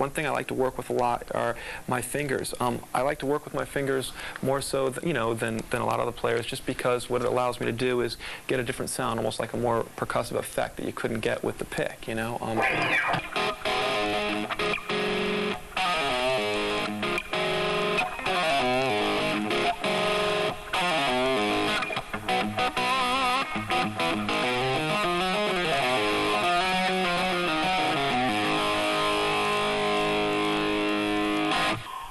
one thing I like to work with a lot are my fingers. I like to work with my fingers more so than a lot of other players, just because what it allows me to do is get a different sound, almost like a more percussive effect that you couldn't get with the pick, you know.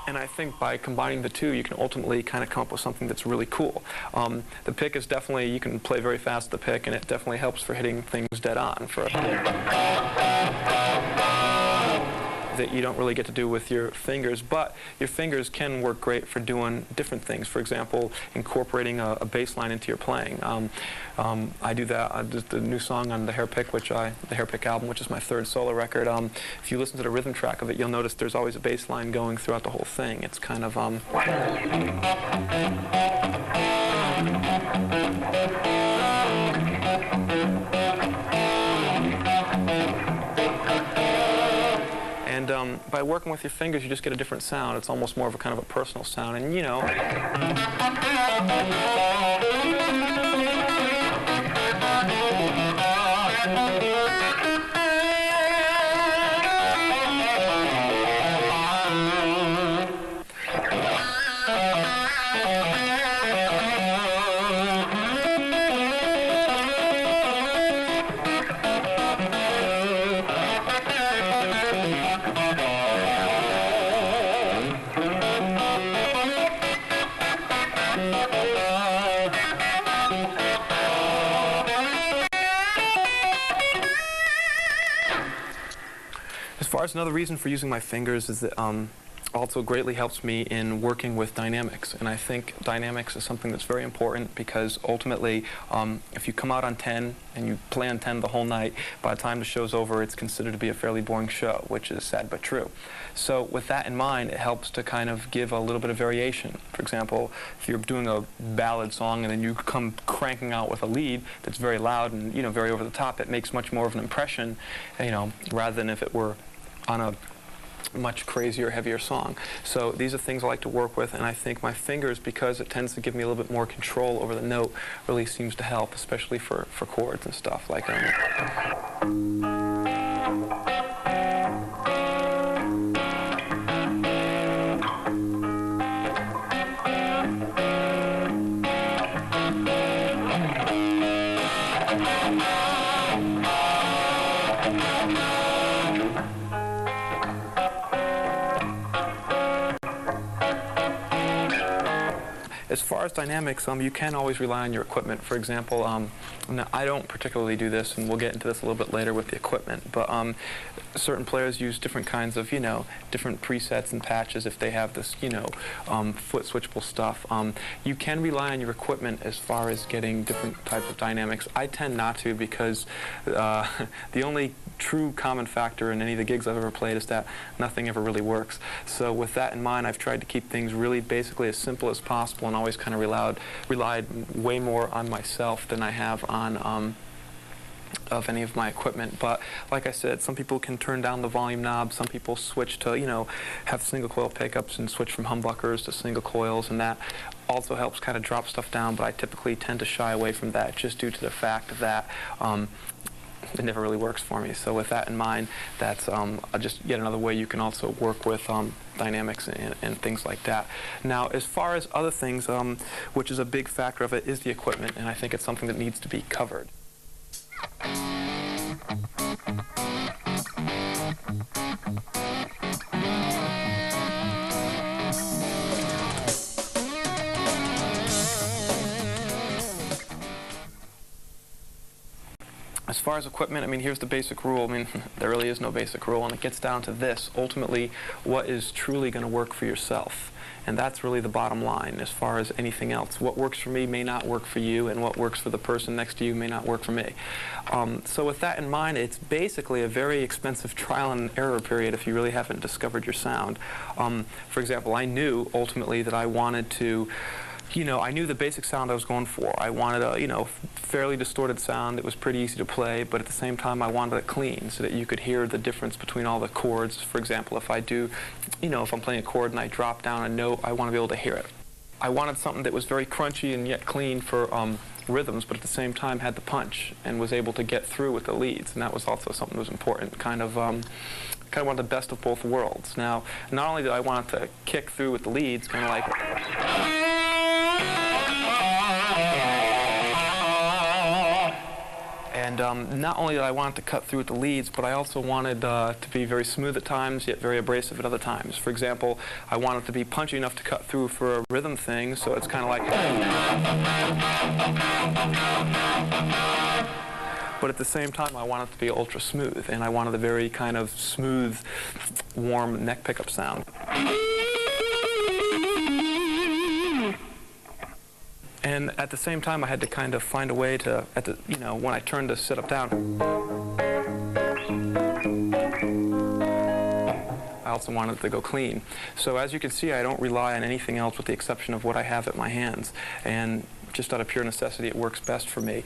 And I think by combining the two, you can ultimately kind of come up with something that's really cool. The pick is definitely, you can play very fast with the pick, and it definitely helps for hitting things dead on. That you don't really get to do with your fingers, but your fingers can work great for doing different things. For example, incorporating a bass line into your playing. I do that. The new song on the Hair Pick, the Hair Pick album, which is my third solo record. If you listen to the rhythm track of it, you'll notice there's always a bass line going throughout the whole thing. It's kind of and by working with your fingers, you just get a different sound. It's almost more of a kind of a personal sound, and you know. As far as another reason for using my fingers is that also greatly helps me in working with dynamics. And I think dynamics is something that's very important because ultimately, if you come out on 10 and you play on 10 the whole night, by the time the show's over, it's considered to be a fairly boring show, which is sad but true. So with that in mind, it helps to kind of give a little bit of variation. For example, if you're doing a ballad song and then you come cranking out with a lead that's very loud and, you know, very over the top, it makes much more of an impression, you know, rather than if it were on a much crazier, heavier song. So these are things I like to work with, and I think my fingers, because it tends to give me a little bit more control over the note, really seems to help, especially for chords and stuff like As far as dynamics, you can always rely on your equipment. For example, now I don't particularly do this, and we'll get into this a little bit later with the equipment, but certain players use different kinds of, you know, different presets and patches if they have this, you know, foot switchable stuff. You can rely on your equipment as far as getting different types of dynamics. I tend not to because the only true common factor in any of the gigs I've ever played is that nothing ever really works. So with that in mind, I've tried to keep things really basically as simple as possible and always kind of relied way more on myself than I have on of any of my equipment. But like I said, some people can turn down the volume knob, some people switch to, you know, have single coil pickups and switch from humbuckers to single coils, and that also helps kind of drop stuff down, but I typically tend to shy away from that just due to the fact that it never really works for me. So with that in mind, that's just yet another way you can also work with dynamics and things like that. Now, as far as other things, which is a big factor of it, is the equipment, and I think it's something that needs to be covered. As far as equipment, I mean, here's the basic rule. I mean, there really is no basic rule, and it gets down to this. Ultimately, what is truly going to work for yourself? And that's really the bottom line as far as anything else. What works for me may not work for you, and what works for the person next to you may not work for me. So with that in mind, it's basically a very expensive trial and error period if you really haven't discovered your sound. For example, I knew ultimately that I wanted to I knew the basic sound I was going for. I wanted a, fairly distorted sound that was pretty easy to play, but at the same time I wanted it clean so that you could hear the difference between all the chords. For example, if I do, if I'm playing a chord and I drop down a note, I want to be able to hear it. I wanted something that was very crunchy and yet clean for rhythms, but at the same time had the punch and was able to get through with the leads, and that was also something that was important. Kind of wanted the best of both worlds. Now, not only did I want it to kick through with the leads, kind of like, and not only did I want it to cut through with the leads, but I also wanted to be very smooth at times, yet very abrasive at other times. For example, I wanted to be punchy enough to cut through for a rhythm thing, so it's kind of like, but at the same time I wanted it to be ultra smooth, and I wanted a very kind of smooth, warm neck pickup sound. And at the same time, I had to kind of find a way to, when I turned to sit up down, I also wanted it to go clean. So as you can see, I don't rely on anything else with the exception of what I have at my hands. And just out of pure necessity, it works best for me.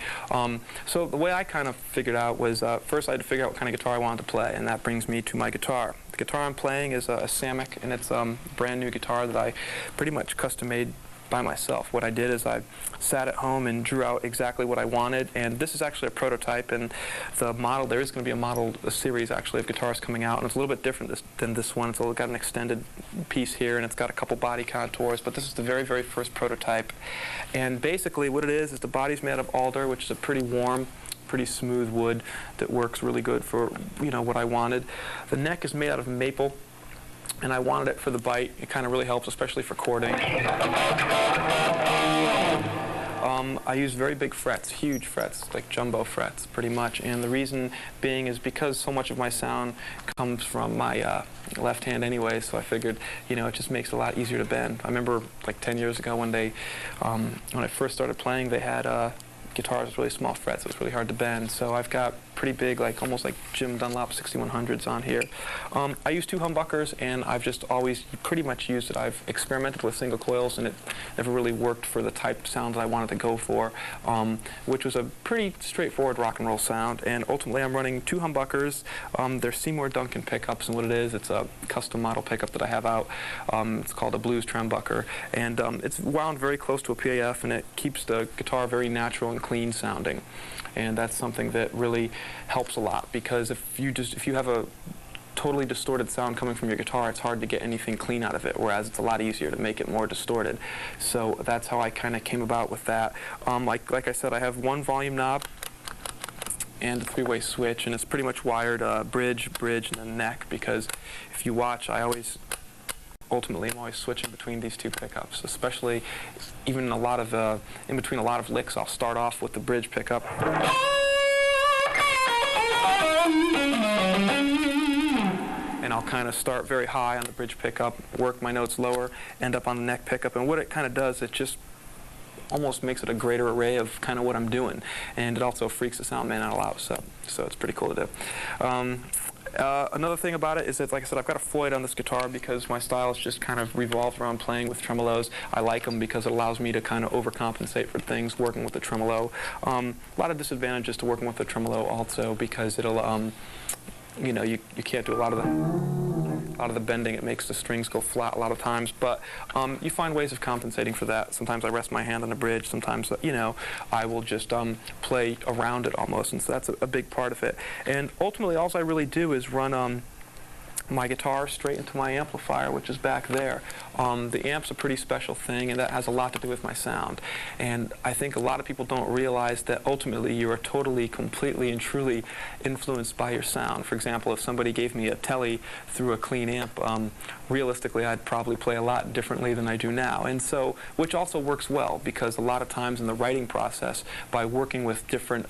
So the way I kind of figured out was, first I had to figure out what kind of guitar I wanted to play, and that brings me to my guitar. The guitar I'm playing is a Samick, and it's a brand new guitar that I pretty much custom made by myself. What I did is I sat at home and drew out exactly what I wanted, and this is actually a prototype, and the model, there is going to be a series actually of guitars coming out, and it's a little bit different than this one. It's got an extended piece here, and it's got a couple body contours, but this is the very, very first prototype. And basically what it is the body's made of alder, which is a pretty warm, pretty smooth wood that works really good for, what I wanted. The neck is made out of maple, and I wanted it for the bite. It kind of really helps, especially for chording. I use very big frets, huge frets, like jumbo frets, pretty much. And the reason being is because so much of my sound comes from my left hand anyway, so I figured, it just makes it a lot easier to bend. I remember like 10 years ago when when I first started playing, they had guitars with really small frets, so it's really hard to bend. So I've got pretty big, almost like Jim Dunlop 6100s on here. I use 2 humbuckers, and I've just always pretty much used it. I've experimented with single coils, and it never really worked for the type of sound that I wanted to go for, which was a pretty straightforward rock and roll sound. And ultimately, I'm running 2 humbuckers. They're Seymour Duncan pickups, and what it is, it's a custom model pickup that I have out. It's called a blues trembucker, and it's wound very close to a PAF, and it keeps the guitar very natural and clean sounding. And that's something that really helps a lot, because if you have a totally distorted sound coming from your guitar, it's hard to get anything clean out of it, whereas it's a lot easier to make it more distorted. So that's how I kind of came about with that. Like I said, I have 1 volume knob and a 3-way switch, and it's pretty much wired bridge, and then neck, because if you watch, ultimately, I'm always switching between these 2 pickups, especially even in between a lot of licks. I'll start off with the bridge pickup, and I'll kind of start very high on the bridge pickup, work my notes lower, end up on the neck pickup, and what it kind of does, it just almost makes it a greater array of kind of what I'm doing, and it also freaks the sound man out a lot, so it's pretty cool to do. Another thing about it is that, like I said, I've got a Floyd on this guitar because my style is just kind of revolved around playing with tremolos. I like them because it allows me to kind of overcompensate for things working with the tremolo. A lot of disadvantages to working with the tremolo also, because it'll, you can't do a lot of the bending. It makes the strings go flat a lot of times, but you find ways of compensating for that. Sometimes I rest my hand on the bridge. Sometimes, I will just play around it almost, and so that's a big part of it. And ultimately, all I really do is run my guitar straight into my amplifier, which is back there. The amp's a pretty special thing, and that has a lot to do with my sound. And I think a lot of people don't realize that ultimately you are totally, completely, and truly influenced by your sound. For example, if somebody gave me a telly through a clean amp, realistically I'd probably play a lot differently than I do now. And so, which also works well, because a lot of times in the writing process, by working with different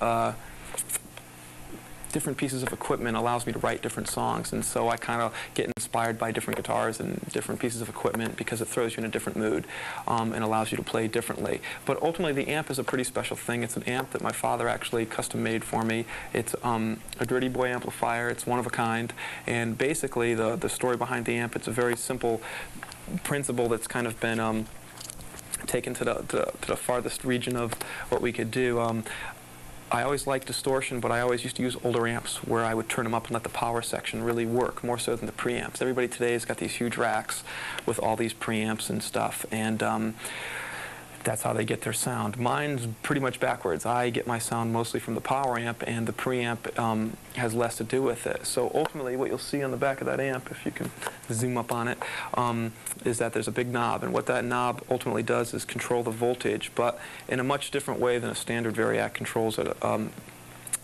pieces of equipment allows me to write different songs, and so I kind of get inspired by different guitars and different pieces of equipment, because it throws you in a different mood and allows you to play differently. But ultimately, the amp is a pretty special thing. It's an amp that my father actually custom made for me. It's a Dirty Boy amplifier. It's one of a kind, and basically the story behind the amp, it's a very simple principle that's kind of been taken to the farthest region of what we could do. I always liked distortion, but I always used to use older amps where I would turn them up and let the power section really work, more so than the preamps. Everybody today has got these huge racks with all these preamps and stuff, and that's how they get their sound. Mine's pretty much backwards. I get my sound mostly from the power amp, and the preamp has less to do with it. So ultimately, what you'll see on the back of that amp, if you can zoom up on it, is that there's a big knob, and what that knob ultimately does is control the voltage, but in a much different way than a standard variac controls it.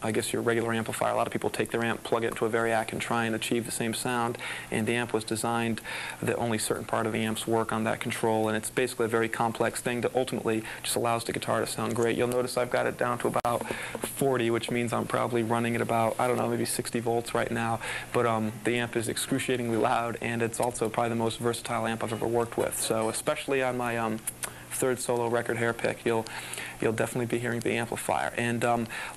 I guess your regular amplifier, a lot of people take their amp, plug it into a variac, and try and achieve the same sound, and the amp was designed that only certain part of the amps work on that control, and it's basically a very complex thing that ultimately just allows the guitar to sound great. You'll notice I've got it down to about 40, which means I'm probably running at about, I don't know, maybe 60 volts right now, but the amp is excruciatingly loud, and it's also probably the most versatile amp I've ever worked with. So especially on my third solo record, Hair Pick, you'll definitely be hearing the amplifier. And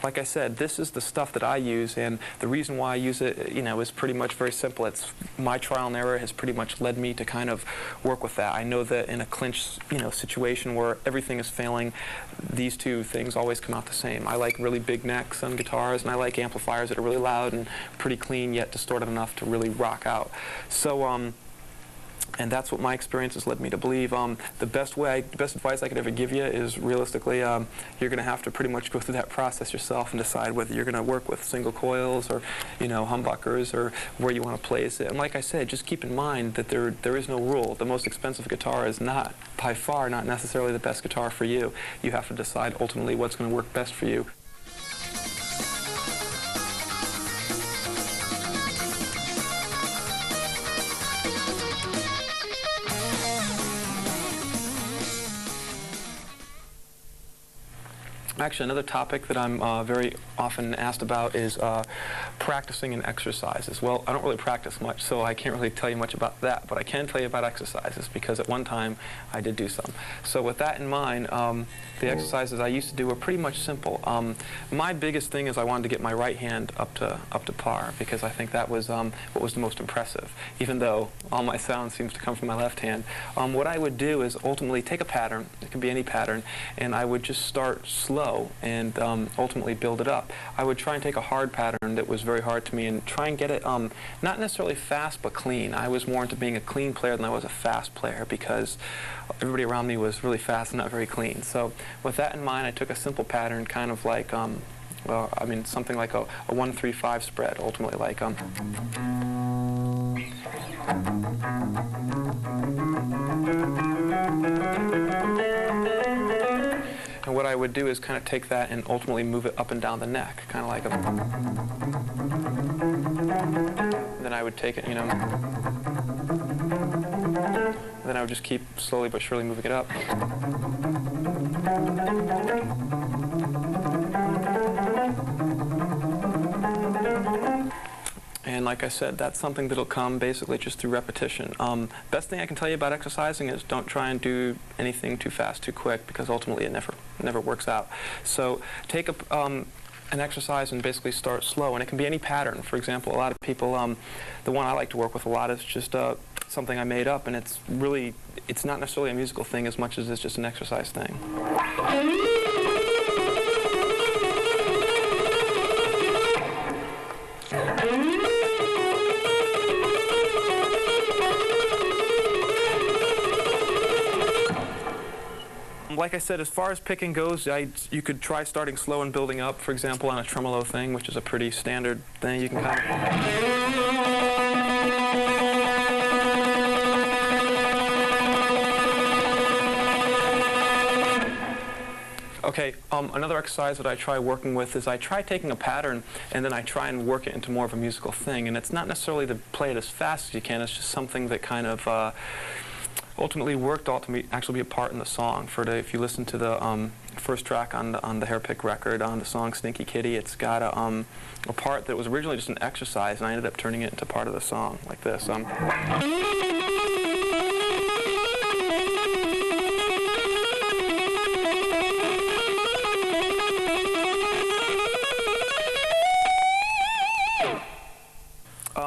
like I said, this is the stuff that I use, and the reason why I use it, you know, is pretty much very simple. It's my trial and error has pretty much led me to kind of work with that. I know that in a clinch, you know, situation where everything is failing, these two things always come out the same. I like really big necks on guitars, and I like amplifiers that are really loud and pretty clean yet distorted enough to really rock out. So and that's what my experience has led me to believe. The best advice I could ever give you is realistically, you're going to have to pretty much go through that process yourself and decide whether you're going to work with single coils or, you know, humbuckers, or where you want to place it. And like I said, just keep in mind that there is no rule. The most expensive guitar is not, by far, not necessarily the best guitar for you. You have to decide ultimately what's going to work best for you. Actually, another topic that I'm very often asked about is practicing and exercises. Well, I don't really practice much, so I can't really tell you much about that, but I can tell you about exercises, because at one time I did do some. So with that in mind, the exercises I used to do were pretty much simple. My biggest thing is I wanted to get my right hand up to par, because I think that was what was the most impressive, even though all my sound seems to come from my left hand. What I would do is ultimately take a pattern, it can be any pattern, and I would just start slow and ultimately build it up. I would try and take a hard pattern that was very hard to me and try and get it not necessarily fast but clean. I was more into being a clean player than I was a fast player, because everybody around me was really fast and not very clean. So with that in mind, I took a simple pattern, kind of like well, I mean, something like a 1-3-5 spread, ultimately like and what I would do is kind of take that and ultimately move it up and down the neck, kind of like a... Then I would take it, you know... And then I would just keep slowly but surely moving it up. And like I said, that's something that'll come basically just through repetition. Best thing I can tell you about exercising is don't try and do anything too fast, too quick, because ultimately it never works out. So take an exercise and basically start slow, and it can be any pattern. For example, a lot of people, the one I like to work with a lot is just something I made up, and it's not necessarily a musical thing as much as it's just an exercise thing. Like I said, as far as picking goes, you could try starting slow and building up, for example, on a tremolo thing, which is a pretty standard thing. You can kind of... Okay, another exercise that I try working with is I try taking a pattern and then I try and work it into more of a musical thing. And it's not necessarily to play it as fast as you can, it's just something that kind of ultimately worked out to actually be a part in the song. If you listen to the first track on the Hair Pick record, on the song Stinky Kitty, it's got a part that was originally just an exercise, and I ended up turning it into part of the song, like this.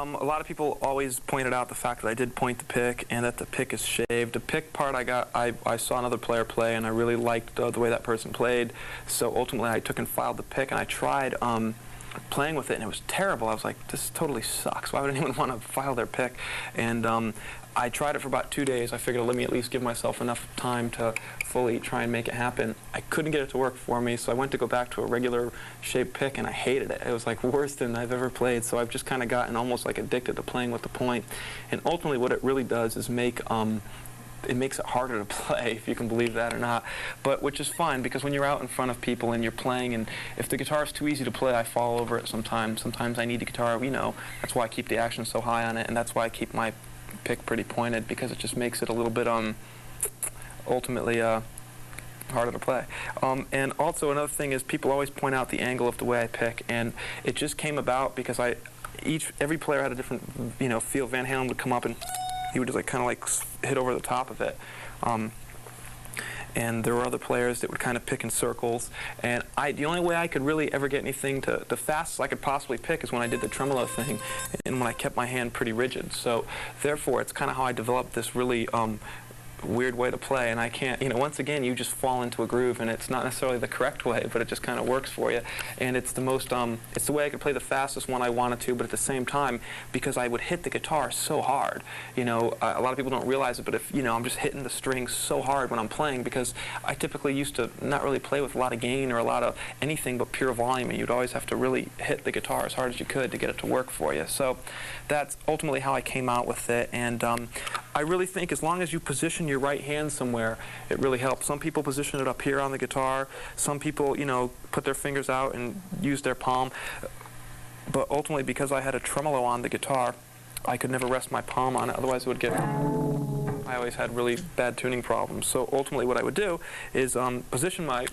A lot of people always pointed out the fact that I did point the pick and that the pick is shaved. The pick part I saw another player play, and I really liked the way that person played. So ultimately I took and filed the pick, and I tried playing with it, and it was terrible. I was like, this totally sucks. Why would anyone want to file their pick? And I tried it for about 2 days. I figured, let me at least give myself enough time to fully try and make it happen. I couldn't get it to work for me, so I went to go back to a regular shaped pick, and I hated it. It was like worse than I've ever played, so I've just kind of gotten almost like addicted to playing with the point. And ultimately what it really does is it makes it harder to play, if you can believe that or not, but which is fine, because when you're out in front of people and you're playing, and if the guitar is too easy to play, I fall over it sometimes. Sometimes I need the guitar, you know, that's why I keep the action so high on it, and that's why I keep my pick pretty pointed, because it just makes it a little bit ultimately harder to play. And also another thing is people always point out the angle of the way I pick, and it just came about because every player had a different, you know, feel. Van Halen would come up and he would just like kind of like hit over the top of it. And there were other players that would kind of pick in circles. And the only way I could really ever get anything the fastest I could possibly pick is when I did the tremolo thing and when I kept my hand pretty rigid. So therefore, it's kind of how I developed this really weird way to play, and I can't, you know, once again, you just fall into a groove, and it's not necessarily the correct way, but it just kind of works for you. And it's the most, it's the way I could play the fastest one I wanted to, but at the same time, because I would hit the guitar so hard, you know, a lot of people don't realize it, but if, you know, I'm just hitting the strings so hard when I'm playing, because I typically used to not really play with a lot of gain or a lot of anything but pure volume, and you'd always have to really hit the guitar as hard as you could to get it to work for you. So that's ultimately how I came out with it, and I really think as long as you position your right hand somewhere, it really helps. Some people position it up here on the guitar. Some people, you know, put their fingers out and use their palm. But ultimately, because I had a tremolo on the guitar, I could never rest my palm on it. Otherwise, it would get... I always had really bad tuning problems. So ultimately what I would do is position my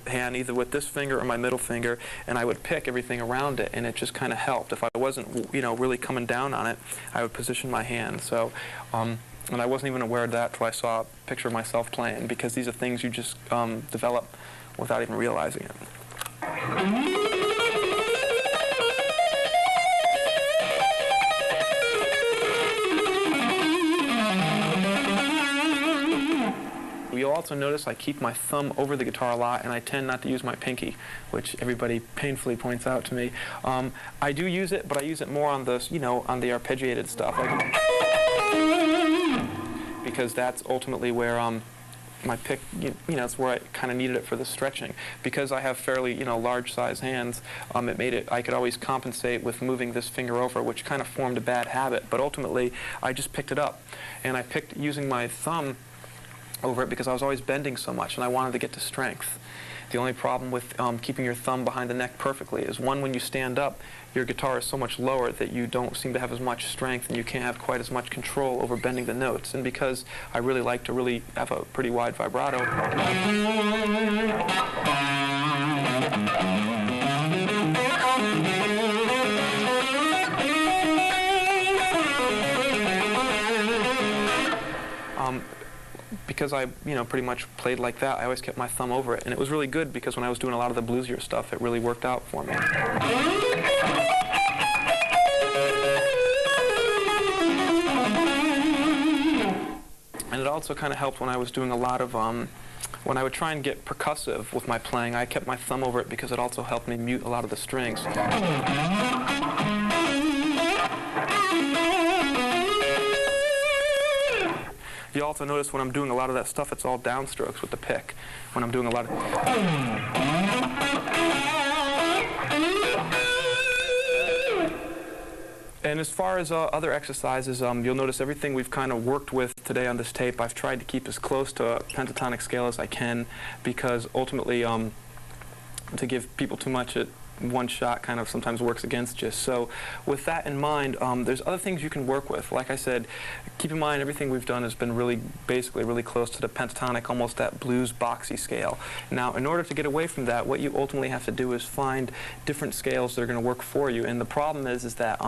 hand either with this finger or my middle finger, and I would pick everything around it, and it just kind of helped. If I wasn't, you know, really coming down on it, I would position my hand. So, and I wasn't even aware of that till I saw a picture of myself playing, because these are things you just develop without even realizing it. You'll also notice I keep my thumb over the guitar a lot, and I tend not to use my pinky, which everybody painfully points out to me. I do use it, but I use it more on the, you know, on the arpeggiated stuff, like, because that's ultimately where my pick, you know, it's where I kind of needed it for the stretching. Because I have fairly, you know, large size hands, it made it, I could always compensate with moving this finger over, which kind of formed a bad habit. But ultimately, I just picked it up, and I picked using my thumb over it because I was always bending so much, and I wanted to get to strength. The only problem with keeping your thumb behind the neck perfectly is, one, when you stand up, your guitar is so much lower that you don't seem to have as much strength, and you can't have quite as much control over bending the notes. And because I really like to really have a pretty wide vibrato, because I, you know, pretty much played like that, I always kept my thumb over it. And it was really good because when I was doing a lot of the bluesier stuff, it really worked out for me. And it also kind of helped when I was doing a lot of, when I would try and get percussive with my playing, I kept my thumb over it because it also helped me mute a lot of the strings. You also notice when I'm doing a lot of that stuff, it's all downstrokes with the pick. When I'm doing a lot of... And as far as other exercises, you'll notice everything we've kind of worked with today on this tape, I've tried to keep as close to a pentatonic scale as I can, because ultimately to give people too much at one shot kind of sometimes works against you. So with that in mind, there's other things you can work with. Like I said, keep in mind everything we've done has been basically really close to the pentatonic, almost that blues boxy scale. Now, in order to get away from that, what you ultimately have to do is find different scales that are going to work for you. And the problem is that